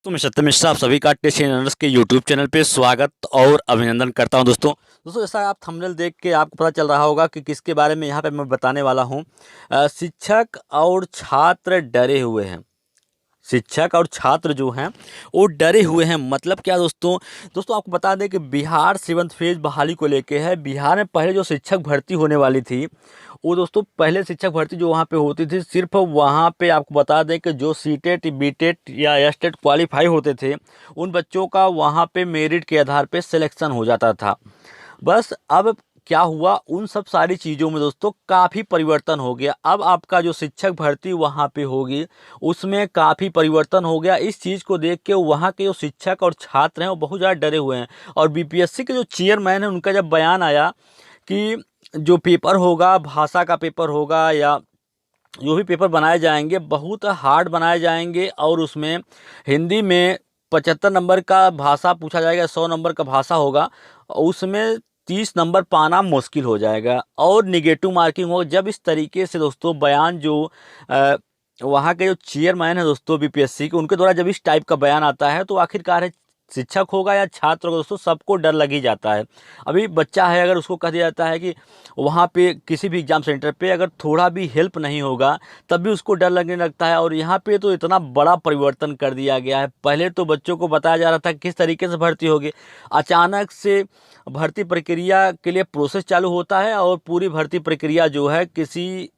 तो मैं सत्यम मिश्रा आप सभी का टेस्ट एनर्स के यूट्यूब चैनल पे स्वागत और अभिनंदन करता हूं। दोस्तों जैसा आप थंबनेल देख के आपको पता चल रहा होगा कि किसके बारे में यहाँ पे मैं बताने वाला हूं। शिक्षक और छात्र डरे हुए हैं। शिक्षक और छात्र जो हैं वो डरे हुए हैं, मतलब क्या दोस्तों। दोस्तों आपको बता दें कि बिहार 7th फेज बहाली को लेके है। बिहार में पहले जो शिक्षक भर्ती होने वाली थी, वो दोस्तों पहले शिक्षक भर्ती जो वहाँ पे होती थी, सिर्फ वहाँ पे आपको बता दें कि जो सीटेट बीटेट या एस्टेट क्वालिफाई होते थे, उन बच्चों का वहाँ पे मेरिट के आधार पे सिलेक्शन हो जाता था। बस अब क्या हुआ, उन सब सारी चीज़ों में दोस्तों काफ़ी परिवर्तन हो गया। अब आपका जो शिक्षक भर्ती वहाँ पे होगी, उसमें काफ़ी परिवर्तन हो गया। इस चीज़ को देख के वहाँ के जो शिक्षक और छात्र हैं वो बहुत ज़्यादा डरे हुए हैं। और बीपीएससी के जो चेयरमैन हैं, उनका जब बयान आया कि जो पेपर होगा, भाषा का पेपर होगा या जो भी पेपर बनाए जाएंगे बहुत हार्ड बनाए जाएंगे, और उसमें हिंदी में 75 नंबर का भाषा पूछा जाएगा, 100 नंबर का भाषा होगा, उसमें 30 नंबर पाना मुश्किल हो जाएगा और निगेटिव मार्किंग हो। जब इस तरीके से दोस्तों बयान जो वहाँ के जो चेयरमैन है दोस्तों बीपीएससी के, उनके द्वारा जब इस टाइप का बयान आता है तो आखिरकार है शिक्षक होगा या छात्र होगा, दोस्तों सबको डर लग ही जाता है। अभी बच्चा है, अगर उसको कह दिया जाता है कि वहाँ पे किसी भी एग्ज़ाम सेंटर पे अगर थोड़ा भी हेल्प नहीं होगा तब भी उसको डर लगने लगता है। और यहाँ पे तो इतना बड़ा परिवर्तन कर दिया गया है। पहले तो बच्चों को बताया जा रहा था किस तरीके से भर्ती होगी, अचानक से भर्ती प्रक्रिया के लिए प्रोसेस चालू होता है और पूरी भर्ती प्रक्रिया जो है किसी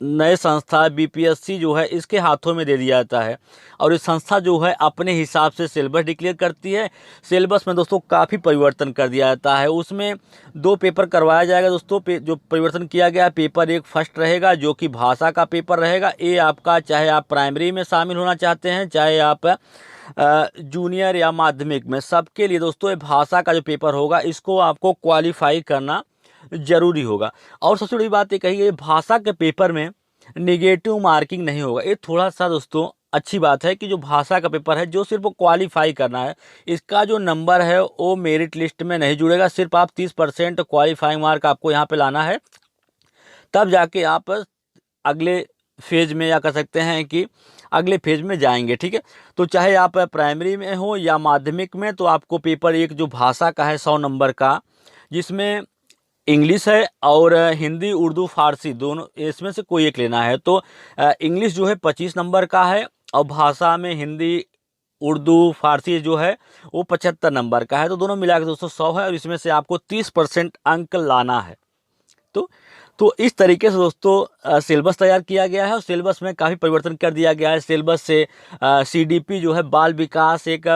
नए संस्था बीपीएससी जो है इसके हाथों में दे दिया जाता है। और ये संस्था जो है अपने हिसाब से सिलेबस डिक्लेयर करती है। सिलेबस में दोस्तों काफ़ी परिवर्तन कर दिया जाता है। उसमें 2 पेपर करवाया जाएगा दोस्तों। जो परिवर्तन किया गया है, पेपर एक फर्स्ट रहेगा जो कि भाषा का पेपर रहेगा। ये आपका चाहे आप प्राइमरी में शामिल होना चाहते हैं, चाहे आप जूनियर या माध्यमिक में, सबके लिए दोस्तों ये भाषा का जो पेपर होगा इसको आपको क्वालिफाई करना जरूरी होगा। और सबसे बड़ी बात ये कही गई, भाषा के पेपर में निगेटिव मार्किंग नहीं होगा। ये थोड़ा सा दोस्तों अच्छी बात है कि जो भाषा का पेपर है जो सिर्फ क्वालिफाई करना है, इसका जो नंबर है वो मेरिट लिस्ट में नहीं जुड़ेगा। सिर्फ आप 30% क्वालिफाइंग मार्क आपको यहाँ पे लाना है, तब जाके आप अगले फेज में या कह सकते हैं कि अगले फेज में जाएंगे। ठीक है, तो चाहे आप प्राइमरी में हो या माध्यमिक में, तो आपको पेपर एक जो भाषा का है 100 नंबर का, जिसमें इंग्लिश है और हिंदी उर्दू फारसी दोनों, इसमें से कोई एक लेना है। तो इंग्लिश जो है 25 नंबर का है और भाषा में हिंदी उर्दू फारसी जो है वो 75 नंबर का है। तो दोनों मिला के दोस्तों 100 है और इसमें से आपको 30% अंक लाना है। तो तो इस तरीके से दोस्तों सिलेबस तैयार किया गया है और सिलेबस में काफ़ी परिवर्तन कर दिया गया है। सिलेबस से सीडीपी जो है बाल विकास एक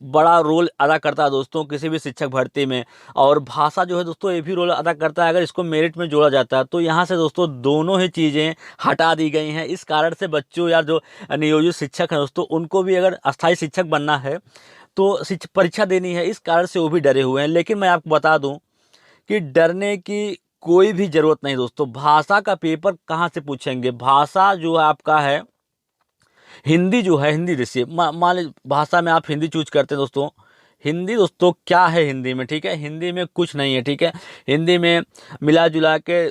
बड़ा रोल अदा करता है दोस्तों किसी भी शिक्षक भर्ती में। और भाषा जो है दोस्तों ये भी रोल अदा करता है अगर इसको मेरिट में जोड़ा जाता है। तो यहाँ से दोस्तों दोनों ही चीज़ें हटा दी गई हैं। इस कारण से बच्चों या जो नियोजित शिक्षक हैं दोस्तों, उनको भी अगर अस्थायी शिक्षक बनना है तो परीक्षा देनी है, इस कारण से वो भी डरे हुए हैं। लेकिन मैं आपको बता दूं कि डरने की कोई भी ज़रूरत नहीं दोस्तों। भाषा का पेपर कहाँ से पूछेंगे, भाषा जो आपका है हिंदी जो है, हिंदी देखिए मान लीजिए भाषा में आप हिंदी चूज करते हैं दोस्तों। हिंदी दोस्तों क्या है हिंदी में, ठीक है, हिंदी में कुछ नहीं है। ठीक है, हिंदी में मिला जुला के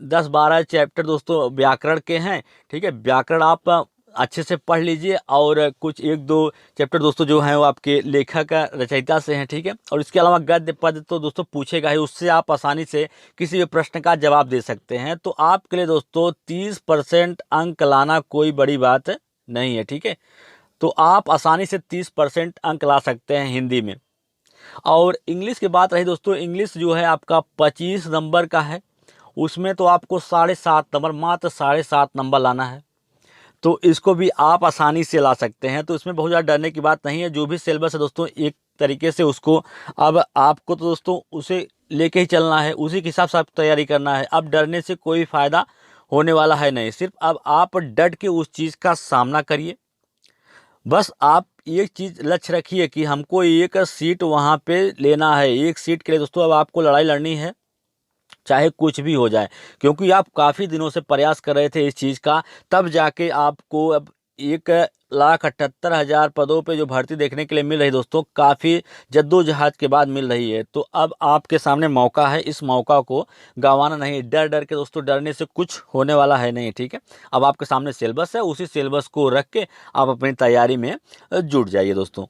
10-12 चैप्टर दोस्तों व्याकरण के हैं। ठीक है, व्याकरण आप अच्छे से पढ़ लीजिए और कुछ 1-2 चैप्टर दोस्तों जो हैं वो आपके लेखक रचयिता से हैं। ठीक है, और इसके अलावा गद्य पद तो दोस्तों पूछेगा ही, उससे आप आसानी से किसी भी प्रश्न का जवाब दे सकते हैं। तो आपके लिए दोस्तों 30% अंक लाना कोई बड़ी बात नहीं है। ठीक है, तो आप आसानी से 30% अंक ला सकते हैं हिंदी में। और इंग्लिश की बात रही दोस्तों, इंग्लिश जो है आपका 25 नंबर का है, उसमें तो आपको 7.5 नंबर, मात्र 7.5 नंबर लाना है। तो इसको भी आप आसानी से ला सकते हैं। तो इसमें बहुत ज़्यादा डरने की बात नहीं है। जो भी सिलेबस है दोस्तों एक तरीके से उसको अब आपको तो दोस्तों उसे लेके ही चलना है, उसी के हिसाब से आप तैयारी करना है। अब डरने से कोई फ़ायदा होने वाला है नहीं। सिर्फ अब आप डट के उस चीज़ का सामना करिए। बस आप एक चीज़ लक्ष्य रखिए कि हमको एक सीट वहाँ पे लेना है। एक सीट के लिए दोस्तों अब आपको लड़ाई लड़नी है, चाहे कुछ भी हो जाए, क्योंकि आप काफ़ी दिनों से प्रयास कर रहे थे इस चीज़ का, तब जाके आपको अब 1,78,000 पदों पे जो भर्ती देखने के लिए मिल रही है दोस्तों, काफ़ी जद्दोजहद के बाद मिल रही है। तो अब आपके सामने मौका है, इस मौका को गंवाना नहीं। डर डर के दोस्तों, डरने से कुछ होने वाला है नहीं, ठीक है। अब आपके सामने सिलेबस है, उसी सिलेबस को रख के आप अपनी तैयारी में जुट जाइए दोस्तों।